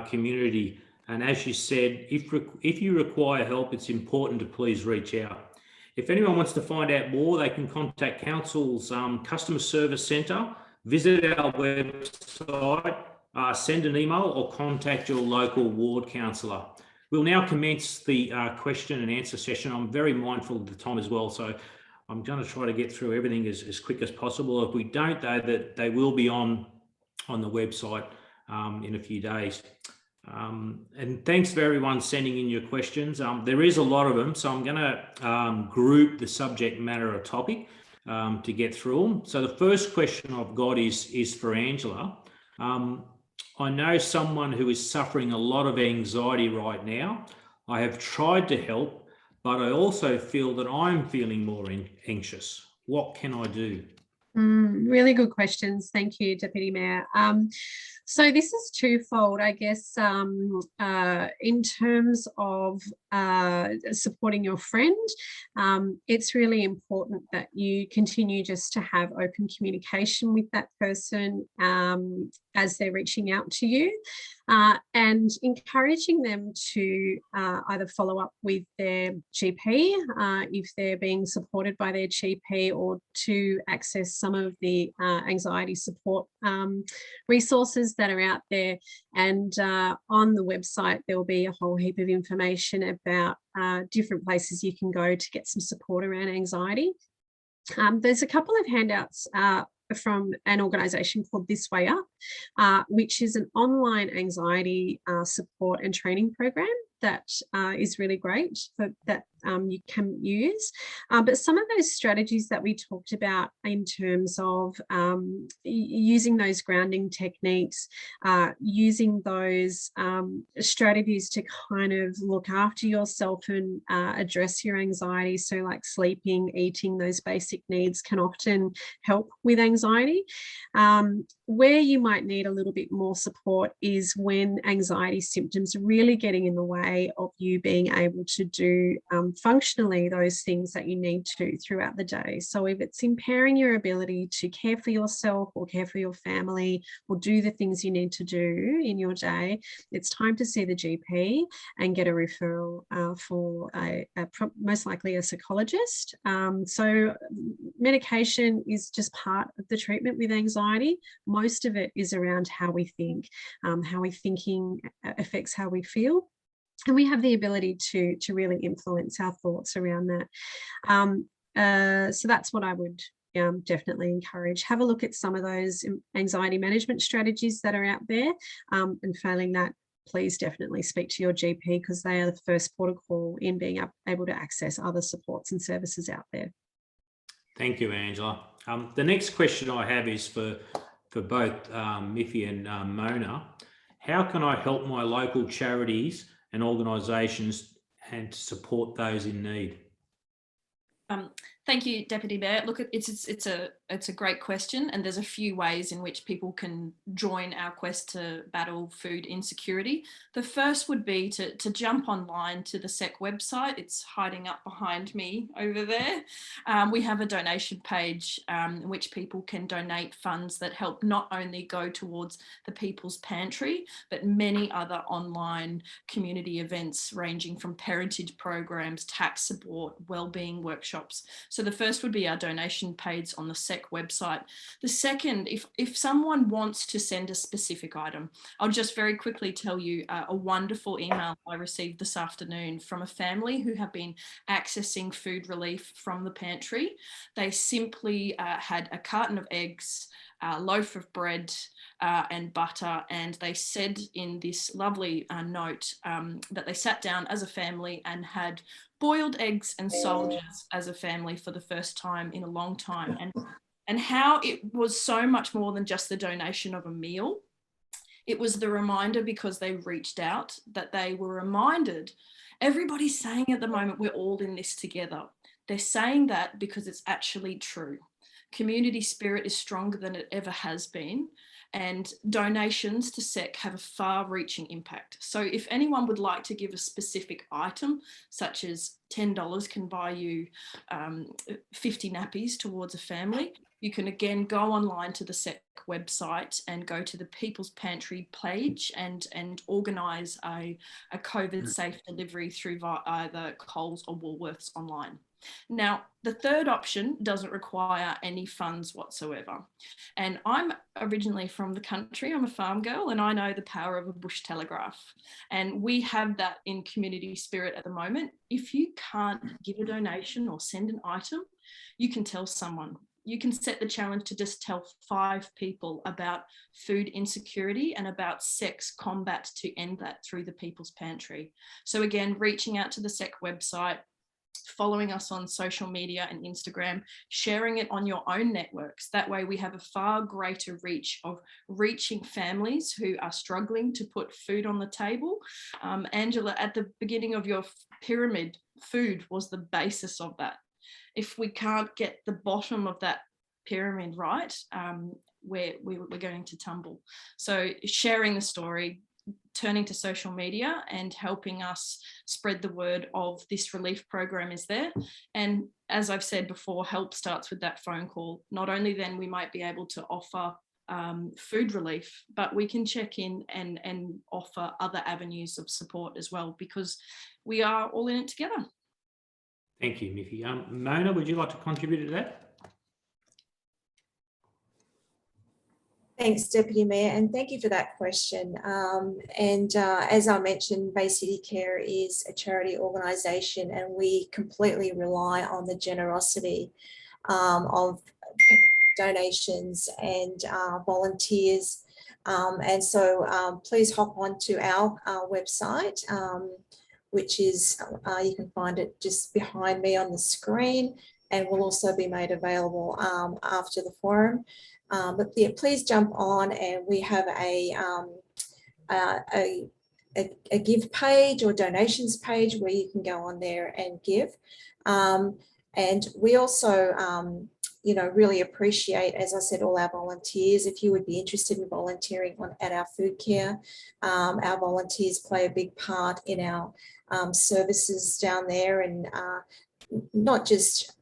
community. And as you said, if you require help, it's important to please reach out. If anyone wants to find out more, they can contact Council's Customer Service Centre, visit our website, send an email or contact your local ward councillor. We'll now commence the question and answer session. I'm very mindful of the time as well, so I'm going to try to get through everything as quick as possible. If we don't, though, that they will be on the website in a few days. And thanks for everyone sending in your questions. There is a lot of them, so I'm going to group the subject matter or topic to get through them. So the first question I've got is for Angela. I know someone who is suffering a lot of anxiety right now. I have tried to help, but I also feel that I'm feeling more anxious. What can I do? Really good questions. Thank you, Deputy Mayor. So this is twofold, I guess, in terms of supporting your friend. It's really important that you continue just to have open communication with that person as they're reaching out to you, and encouraging them to either follow up with their GP if they're being supported by their GP, or to access some of the anxiety support resources that are out there. And on the website, there will be a whole heap of information about different places you can go to get some support around anxiety. There's a couple of handouts from an organisation called This Way Up, which is an online anxiety support and training program that is really great that you can use. But some of those strategies that we talked about in terms of using those grounding techniques, using those strategies to kind of look after yourself and address your anxiety. So like sleeping, eating, those basic needs can often help with anxiety. Where you might need a little bit more support is when anxiety symptoms are really getting in the way of you being able to do functionally those things that you need to throughout the day. So if it's impairing your ability to care for yourself or care for your family or do the things you need to do in your day, it's time to see the GP and get a referral for most likely a psychologist. So medication is just part of the treatment with anxiety. Most of it is around how we think, how we thinking affects how we feel. And we have the ability to really influence our thoughts around that. So that's what I would definitely encourage. Have a look at some of those anxiety management strategies that are out there. And failing that, please definitely speak to your GP, because they are the first port of call in being able to access other supports and services out there. Thank you, Angela. The next question I have is for both Myfanwy and Mona. How can I help my local charities and organisations and support those in need? Thank you, Deputy Mayor. Look, it's a great question, and there's a few ways in which people can join our quest to battle food insecurity. The first would be to jump online to the SEC website. It's hiding up behind me over there. We have a donation page in which people can donate funds that help not only go towards the People's Pantry, but many other online community events ranging from parentage programs, tax support, wellbeing workshops. So the first would be our donation page on the SEC website. The second, if someone wants to send a specific item, I'll just very quickly tell you a wonderful email I received this afternoon from a family who have been accessing food relief from the pantry. They simply had a carton of eggs, a loaf of bread and butter, and they said in this lovely note that they sat down as a family and had boiled eggs and soldiers as a family for the first time in a long time, and how it was so much more than just the donation of a meal. It was the reminder, because they reached out, that they were reminded, everybody's saying at the moment, we're all in this together. They're saying that because it's actually true. Community spirit is stronger than it ever has been, and donations to SEC have a far-reaching impact. So if anyone would like to give a specific item, such as $10 can buy you 50 nappies towards a family, you can again go online to the SEC website and go to the People's Pantry page and organise a COVID safe delivery through either Coles or Woolworths online. Now, the third option doesn't require any funds whatsoever. And I'm originally from the country, I'm a farm girl, and I know the power of a bush telegraph. And we have that in community spirit at the moment. If you can't give a donation or send an item, you can tell someone. You can set the challenge to just tell 5 people about food insecurity and about SEC's combat to end that through the People's Pantry. So again, reaching out to the SEC website, following us on social media and Instagram, sharing it on your own networks. That way we have a far greater reach of reaching families who are struggling to put food on the table. Angela, at the beginning of your pyramid, food was the basis of that. If we can't get the bottom of that pyramid right, we're going to tumble. So sharing the story, turning to social media and helping us spread the word of this relief program is there. And as I've said before, help starts with that phone call. Not only then we might be able to offer food relief, but we can check in and offer other avenues of support as well, because we are all in it together. Thank you, Miffy. Mona, would you like to contribute to that? Thanks, Deputy Mayor, and thank you for that question. As I mentioned, Bay City Care is a charity organisation, and we completely rely on the generosity of donations and volunteers. So please hop onto our website, which is, you can find it just behind me on the screen, and will also be made available after the forum. But yeah, please jump on, and we have a give page or donations page where you can go on there and give. And we also, really appreciate, as I said, all our volunteers. If you would be interested in volunteering at our food care, our volunteers play a big part in our services down there, and not just,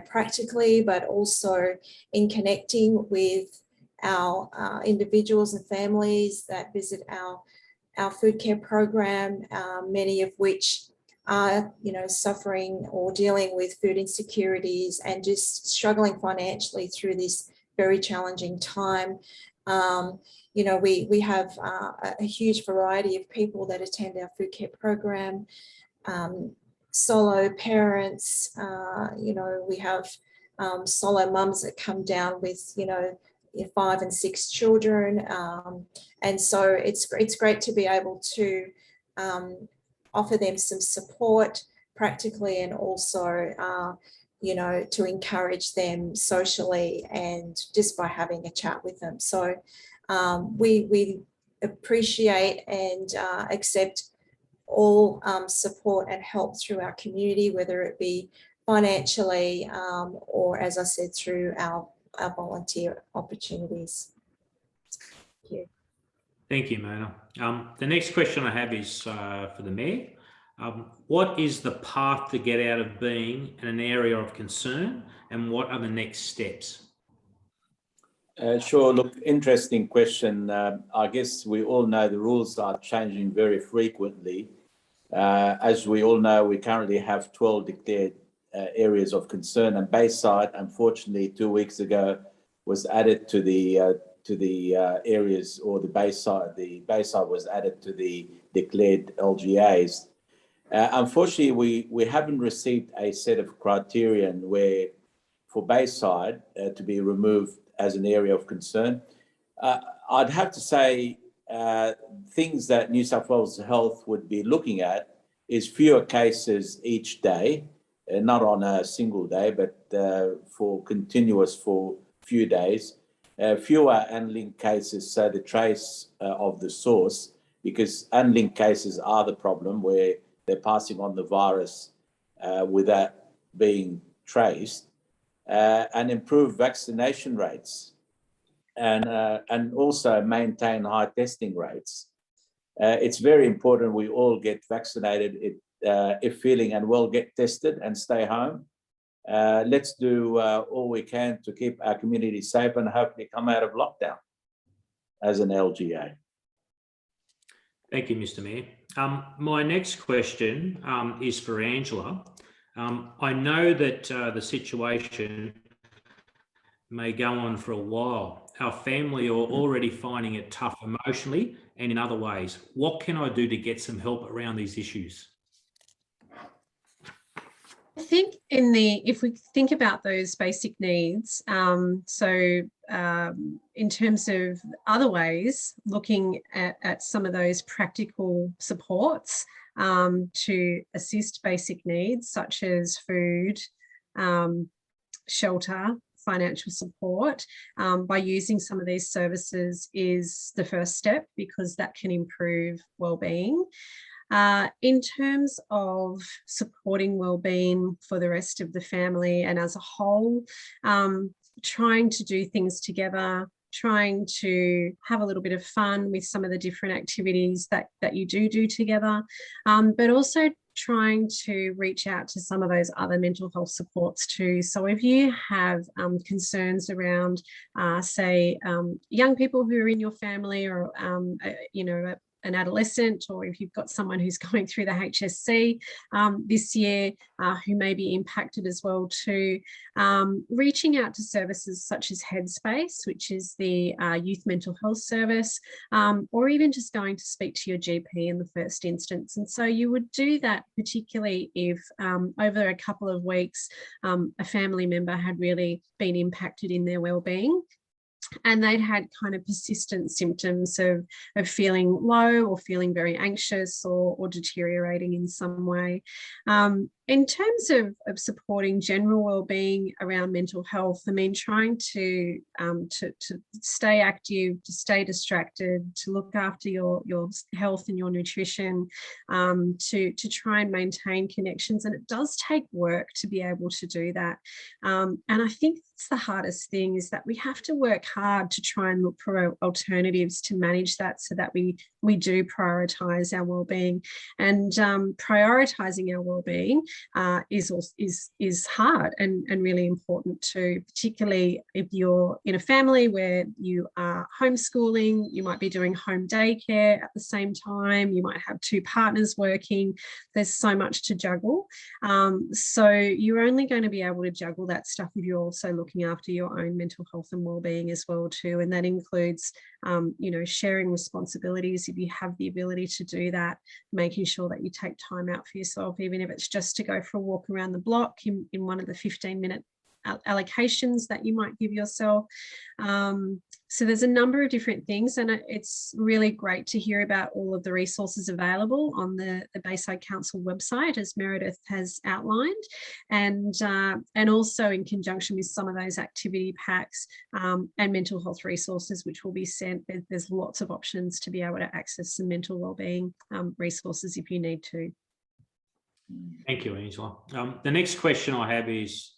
practically, but also in connecting with our individuals and families that visit our food care program, many of which are, suffering or dealing with food insecurities and just struggling financially through this very challenging time. We have a huge variety of people that attend our food care program. Solo parents, we have solo mums that come down with, 5 and 6 children. And so it's great to be able to offer them some support practically, and also, to encourage them socially and just by having a chat with them. So we appreciate and accept all support and help through our community, whether it be financially or, as I said, through our volunteer opportunities. Thank you. Thank you, Mona. The next question I have is for the Mayor. What is the path to get out of being in an area of concern, and what are the next steps? Sure. Look, interesting question. I guess we all know the rules are changing very frequently. As we all know, we currently have 12 declared areas of concern, and Bayside, unfortunately, 2 weeks ago, was added to the areas, or the Bayside was added to the declared LGAs. Unfortunately, we haven't received a set of criterion where for Bayside to be removed as an area of concern. I'd have to say things that New South Wales Health would be looking at is fewer cases each day, not on a single day, but for few days, fewer unlinked cases, so the trace of the source, because unlinked cases are the problem where they're passing on the virus without being traced, and improve vaccination rates, and also maintain high testing rates. It's very important we all get vaccinated. If feeling unwell, get tested and stay home. Let's do all we can to keep our community safe and hopefully come out of lockdown as an LGA. Thank you, Mr. Mayor. My next question is for Angela. I know that the situation may go on for a while. Our family are already finding it tough emotionally and in other ways. What can I do to get some help around these issues? I think if we think about those basic needs, in terms of other ways, looking at some of those practical supports to assist basic needs such as food, shelter, financial support, by using some of these services is the first step, because that can improve wellbeing. In terms of supporting wellbeing for the rest of the family and as a whole, trying to do things together, trying to have a little bit of fun with some of the different activities that you do together, but also trying to reach out to some of those other mental health supports too. So if you have concerns around, say, young people who are in your family, or an adolescent, or if you've got someone who's going through the HSC this year who may be impacted as well too, reaching out to services such as Headspace, which is the youth mental health service, or even just going to speak to your GP in the first instance. And so you would do that particularly if over a couple of weeks a family member had really been impacted in their wellbeing, and they'd had kind of persistent symptoms of feeling low or feeling very anxious or deteriorating in some way. In terms of supporting general wellbeing around mental health, I mean, trying to stay active, to stay distracted, to look after your health and your nutrition, to try and maintain connections. And it does take work to be able to do that. And I think that's the hardest thing, is that we have to work hard to try and look for alternatives to manage that, so that we do prioritise our wellbeing. And prioritising our wellbeing is hard and really important too, particularly if you're in a family where you are homeschooling. You might be doing home daycare at the same time. You might have two partners working. There's so much to juggle. So you're only going to be able to juggle that stuff if you're also looking after your own mental health and wellbeing as well too. And that includes sharing responsibilities if you have the ability to do that, making sure that you take time out for yourself, even if it's just to go for a walk around the block in one of the 15-minute allocations that you might give yourself. So there's a number of different things, and it's really great to hear about all of the resources available on the Bayside Council website, as Meredith has outlined, and also in conjunction with some of those activity packs and mental health resources which will be sent. There's lots of options to be able to access some mental wellbeing resources if you need to. Thank you, Angela. The next question I have is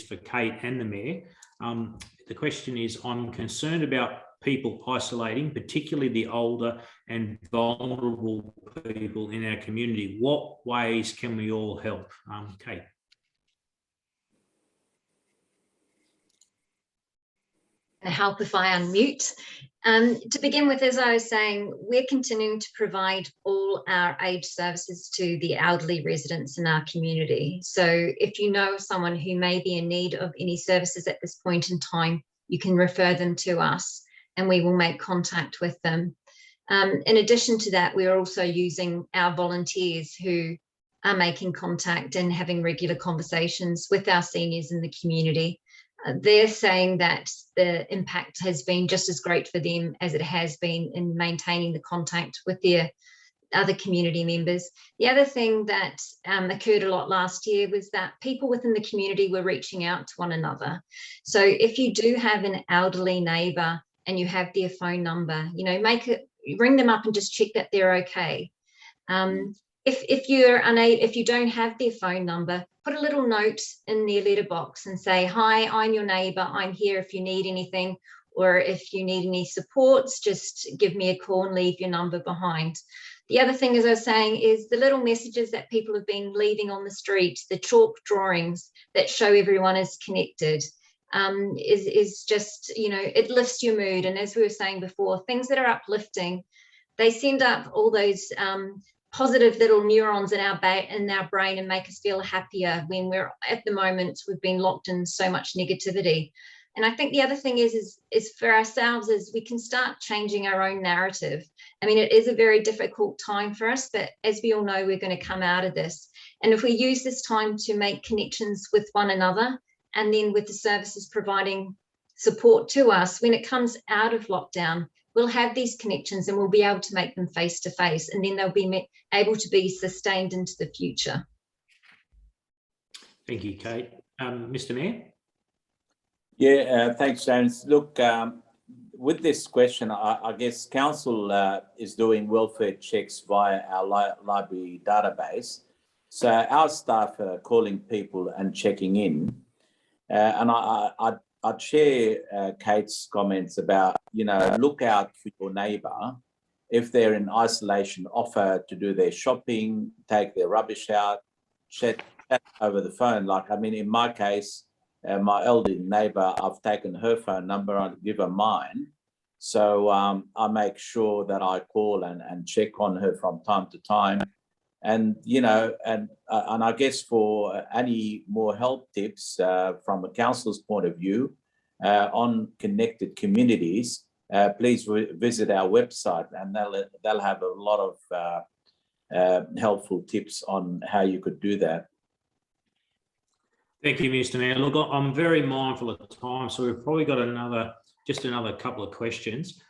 for Kate and the Mayor. The question is, I'm concerned about people isolating, particularly the older and vulnerable people in our community. What ways can we all help? Kate. Help if I unmute. To begin with, as I was saying, we're continuing to provide all our age services to the elderly residents in our community. So if you know someone who may be in need of any services at this point in time, you can refer them to us and we will make contact with them. In addition to that, we are also using our volunteers who are making contact and having regular conversations with our seniors in the community. they're saying that the impact has been just as great for them as it has been in maintaining the contact with their other community members. The other thing that occurred a lot last year was that people within the community were reaching out to one another. So if you do have an elderly neighbour and you have their phone number, you know, ring them up and just check that they're okay. If you don't have their phone number, put a little note in their letterbox and say, hi, I'm your neighbour, I'm here if you need anything, or if you need any supports, just give me a call and leave your number behind. The other thing, as I was saying, is the little messages that people have been leaving on the street, the chalk drawings that show everyone is connected, is just, you know, it lifts your mood. And as we were saying before, things that are uplifting, they send up all those positive little neurons in our brain and make us feel happier when we're, at the moment, we've been locked in so much negativity. And I think the other thing is for ourselves is we can start changing our own narrative. I mean, it is a very difficult time for us, but as we all know, we're going to come out of this. And if we use this time to make connections with one another, and then with the services providing support to us, when it comes out of lockdown, we'll have these connections and we'll be able to make them face to face, and then they'll be able to be sustained into the future. Thank you, Kate. Mr. Mayor? Yeah, thanks, James. Look, with this question, I guess council is doing welfare checks via our library database. So our staff are calling people and checking in. And I'd share Kate's comments about, you know, look out for your neighbour. If they're in isolation, offer to do their shopping, take their rubbish out, chat over the phone. Like, I mean, in my case, my elderly neighbour, I've taken her phone number, I give her mine. So I make sure that I call and check on her from time to time. And, you know, and I guess for any more help tips from a council's point of view on connected communities, please visit our website, and they'll have a lot of helpful tips on how you could do that. Thank you, Mr. Mayor. Look, I'm very mindful of time, so we've probably got another couple of questions.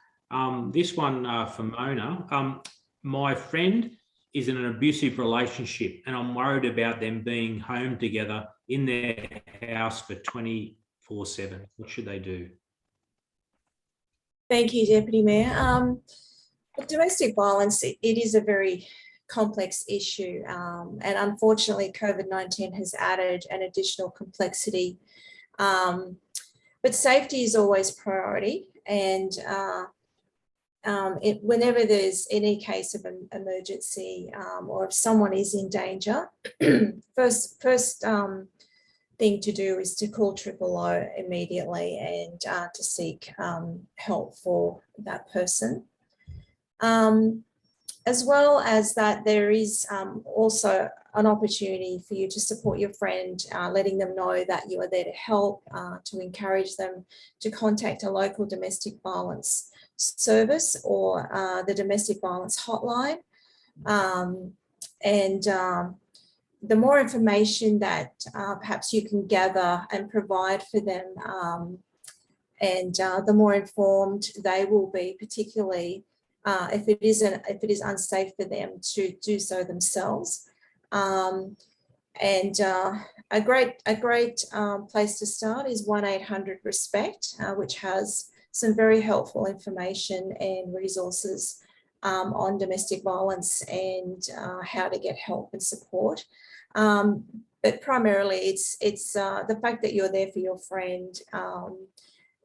This one for Mona. My friend is in an abusive relationship, and I'm worried about them being home together in their house for 24/7. What should they do? Thank you, Deputy Mayor. Domestic violence, it is a very complex issue, and unfortunately COVID-19 has added an additional complexity, but safety is always priority, and whenever there's any case of an emergency or if someone is in danger, first thing to do is to call 000 immediately and to seek help for that person. As well as that, there is also an opportunity for you to support your friend, letting them know that you are there to help, to encourage them to contact a local domestic violence service or the domestic violence hotline. The more information that perhaps you can gather and provide for them, and the more informed they will be, particularly if it is unsafe for them to do so themselves. A great place to start is 1-800-RESPECT, which has some very helpful information and resources on domestic violence and how to get help and support. But primarily it's the fact that you're there for your friend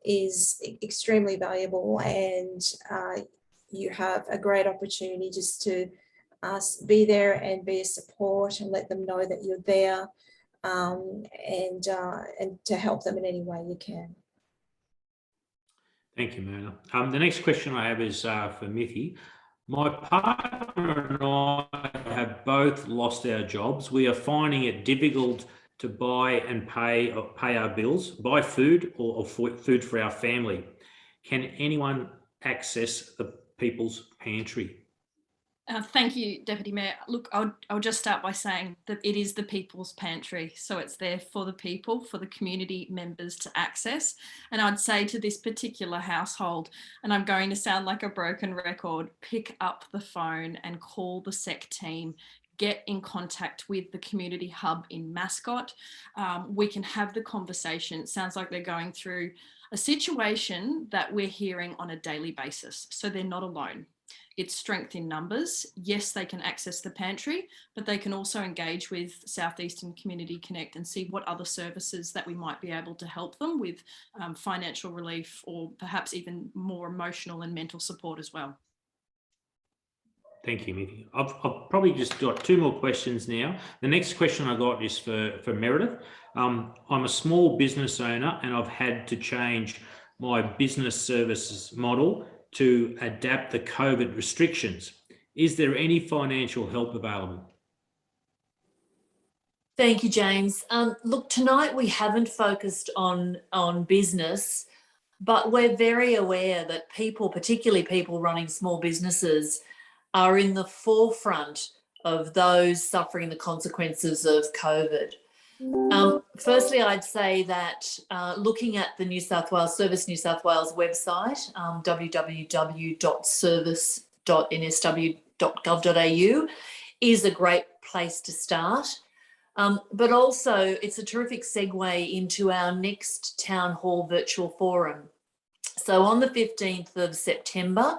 is extremely valuable, and you have a great opportunity just to be there and be a support and let them know that you're there, and to help them in any way you can. Thank you, Mona. The next question I have is for Myfanwy. My partner and I have both lost our jobs. We are finding it difficult to buy and pay our bills, buy food or food for our family. Can anyone access the People's Pantry? Thank you, Deputy Mayor. Look, I'll just start by saying that it is the people's pantry. So it's there for the people, for the community members to access. And I'd say to this particular household, and I'm going to sound like a broken record, pick up the phone and call the SEC team. Get in contact with the community hub in Mascot. We can have the conversation. It sounds like they're going through a situation that we're hearing on a daily basis. So they're not alone. It's strength in numbers. Yes, they can access the pantry, but they can also engage with Southeastern Community Connect and see what other services that we might be able to help them with, financial relief, or perhaps even more emotional and mental support as well. Thank you, Mickey. I've probably just got two more questions now. The next question I got is for Meredith. I'm a small business owner and I've had to change my business services model to adapt the COVID restrictions. Is there any financial help available? Thank you, James. Look, tonight we haven't focused on business, but we're very aware that people, particularly people running small businesses, are in the forefront of those suffering the consequences of COVID. Firstly, I'd say that looking at the Service New South Wales website, www.service.nsw.gov.au, is a great place to start. But also, it's a terrific segue into our next Town Hall virtual forum. So on the 15th of September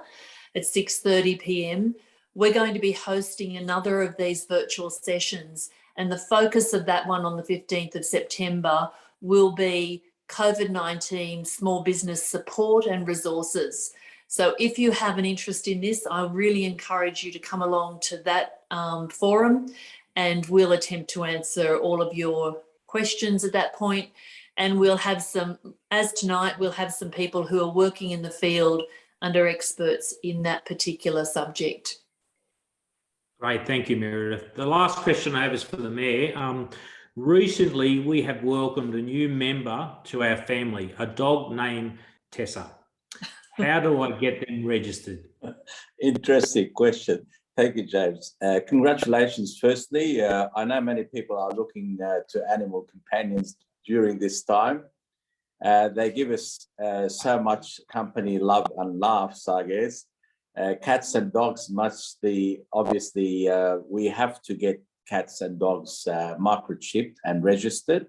at 6:30 p.m, we're going to be hosting another of these virtual sessions. And the focus of that one on the 15th of September will be COVID-19 small business support and resources. So if you have an interest in this, I really encourage you to come along to that forum, and we'll attempt to answer all of your questions at that point. And we'll have some, as tonight, we'll have some people who are working in the field under experts in that particular subject. Great, thank you, Meredith. The last question I have is for the Mayor. Recently, we have welcomed a new member to our family, a dog named Tessa. How do I get them registered? Interesting question. Thank you, James. Congratulations, firstly. I know many people are looking to animal companions during this time. They give us so much company, love and laughs, I guess. Cats and dogs obviously, we have to get cats and dogs microchipped and registered.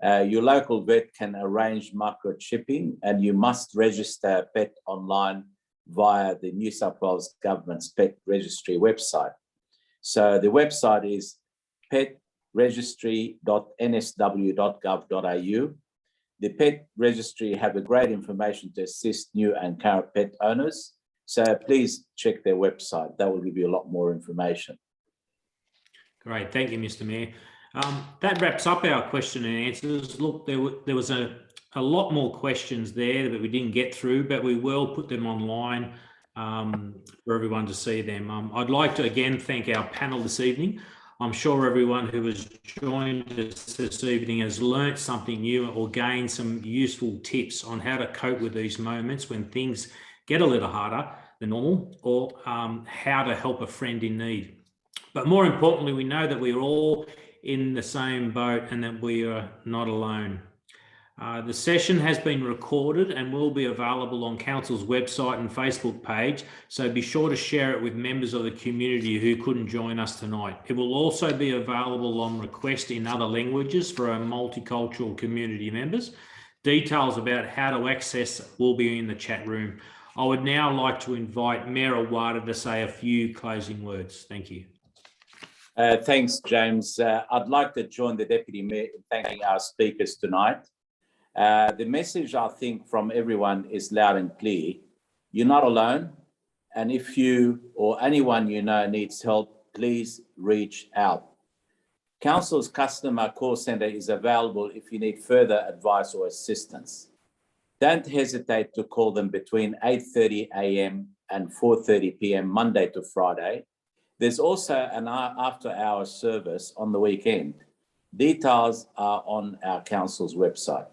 Your local vet can arrange microchipping, and you must register a pet online via the New South Wales Government's Pet Registry website. So the website is petregistry.nsw.gov.au. The Pet Registry have a great information to assist new and current pet owners. So please check their website. That will give you a lot more information. Great, thank you, Mr. Mayor. That wraps up our question and answers. Look, there was a lot more questions there that we didn't get through, but we will put them online for everyone to see them. I'd like to again thank our panel this evening. I'm sure everyone who has joined us this evening has learnt something new or gained some useful tips on how to cope with these moments when things get a little harder than normal, or how to help a friend in need. But more importantly, we know that we're all in the same boat and that we are not alone. The session has been recorded and will be available on Council's website and Facebook page, so be sure to share it with members of the community who couldn't join us tonight. It will also be available on request in other languages for our multicultural community members. Details about how to access will be in the chat room. I would now like to invite Mayor Awada to say a few closing words. Thank you. Thanks, James. I'd like to join the Deputy Mayor in thanking our speakers tonight. The message, I think, from everyone is loud and clear. You're not alone. And if you or anyone you know needs help, please reach out. Council's customer call centre is available if you need further advice or assistance. Don't hesitate to call them between 8:30 a.m. and 4:30 p.m. Monday to Friday. There's also an after-hours service on the weekend. Details are on our council's website.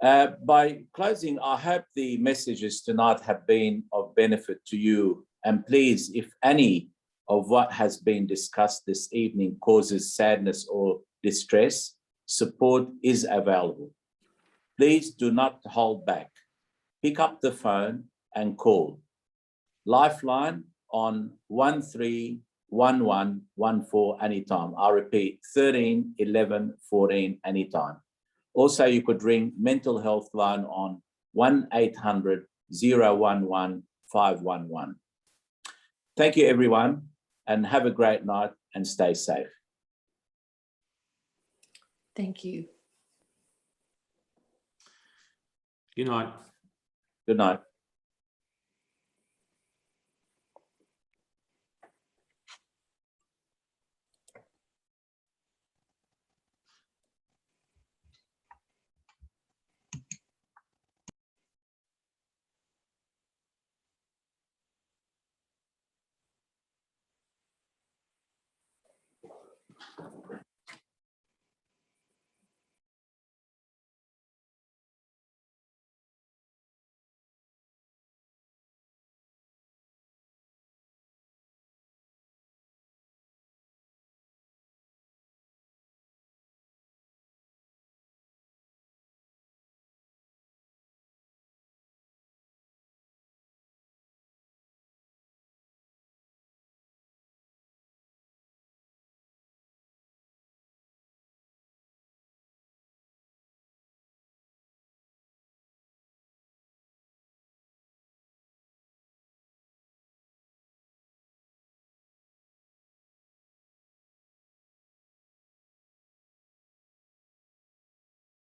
By closing, I hope the messages tonight have been of benefit to you And please, if any of what has been discussed this evening causes sadness or distress, support is available. Please do not hold back. Pick up the phone and call. Lifeline on 131114 anytime. I repeat, 13 11 14 anytime. Also, you could ring mental health line on 1800 011 511. Thank you, everyone, and have a great night and stay safe. Thank you. Good night. Good night.